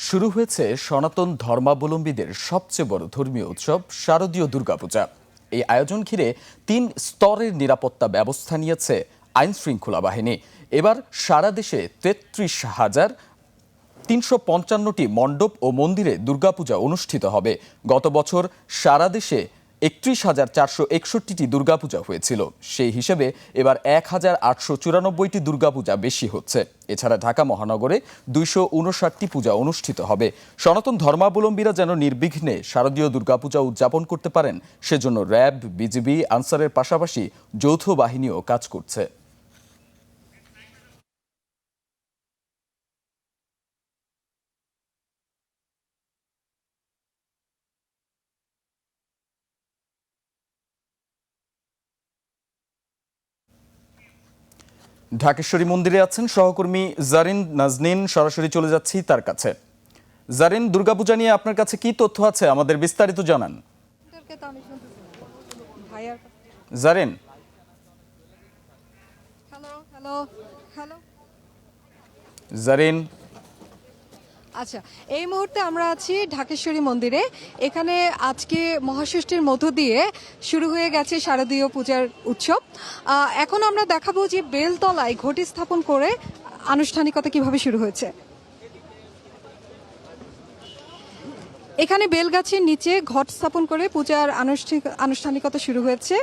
শুরু হয়েছে সনাতন ধর্মাবলম্বীদের সবচেয়ে বড় ধর্মীয় উৎসব শারদীয় দুর্গাপূজা। এই আয়োজন ঘিরে ৩ স্তরের নিরাপত্তা ব্যবস্থা নিয়েছে আইন শৃঙ্খলা বাহিনী। এবার সারা দেশে ৩৩,৩৫৫টি মণ্ডপ ও মন্দিরে দুর্গাপূজা অনুষ্ঠিত হবে। গত বছর সারা দেশে ৩১,৪৬১টি দুর্গাপূজা হয়েছিল। সেই হিসেবে এবার ১,৮৯৪টি দুর্গাপূজা বেশি হচ্ছে। এছাড়া ঢাকা মহানগরে ২৫৯টি পূজা অনুষ্ঠিত হবে। সনাতন ধর্মাবলম্বীরা যেন নির্বিঘ্নে শারদীয় দুর্গাপূজা উদযাপন করতে পারেন, সেজন্য র্যাব, বিজিবি, আনসারের পাশাপাশি যৌথ বাহিনীও কাজ করছে। ঢাকেশ্বরী মন্দিরে আছেন সহকর্মী জারিন নাজনীন, সরাসরি চলে যাচ্ছি তার কাছে। জারিন, দুর্গাপূজা নিয়ে আপনার কাছে কি তথ্য আছে, আমাদের বিস্তারিত জানান। জারিন। জারিন। আচ্ছা, এই মুহূর্তে আমরা আছি ঢাকেশ্বরী মন্দিরে। এখানে আজকে মহাষষ্ঠীর মধ্য দিয়ে শুরু হয়ে গেছে শারদীয় পূজার উৎসব। এখন আমরা দেখাবো যে বেলতলায় ঘটি স্থাপন করে আনুষ্ঠানিকতা কিভাবে শুরু হয়েছে। এখানে বেলগাছের নিচে ঘট স্থাপন করে পূজার আনুষ্ঠানিকতা শুরু হয়েছে।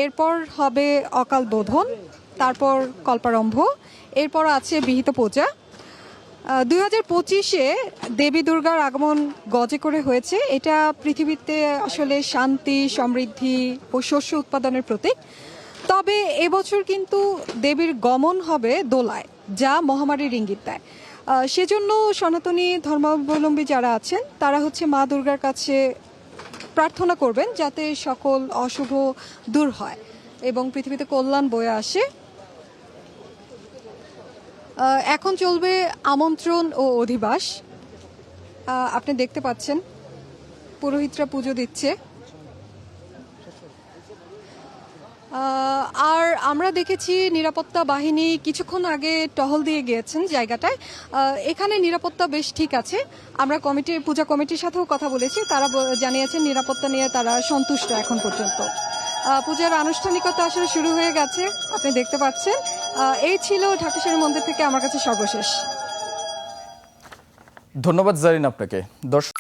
এরপর হবে অকাল বোধন, তারপর কল্পারম্ভ, এরপর আছে বিহিত পূজা। 2025-এ দেবী দুর্গার আগমন গজে করে হয়েছে। এটা পৃথিবীতে আসলে শান্তি, সমৃদ্ধি ও শস্য উৎপাদনের প্রতীক। তবে এবছর কিন্তু দেবীর গমন হবে দোলায়, যা মহামারীর ইঙ্গিত দেয়। সেজন্য সনাতনী ধর্মাবলম্বী যারা আছেন তারা হচ্ছে মা দুর্গার কাছে প্রার্থনা করবেন যাতে সকল অশুভ দূর হয় এবং পৃথিবীতে কল্যাণ বয়ে আসে। এখন চলবে আমন্ত্রণ ও অধিবাস। আপনি দেখতে পাচ্ছেন পুরোহিতরা পুজো দিচ্ছে। আর আমরা দেখেছি নিরাপত্তা বাহিনী কিছুক্ষণ আগে টহল দিয়ে গিয়েছেন জায়গাটায়। এখানে নিরাপত্তা বেশ ঠিক আছে। আমরা পূজা কমিটির সাথেও কথা বলেছি, তারা জানিয়েছেন নিরাপত্তা নিয়ে তারা সন্তুষ্ট এখন পর্যন্ত। পূজার আনুষ্ঠানিকতা আসলে শুরু হয়ে গেছে, আপনি দেখতে পাচ্ছেন। এই ছিল ঢাকেশ্বরী মন্দির থেকে আমার কাছে সর্বশেষ। ধন্যবাদ জারিন আপনাকে। দর্শক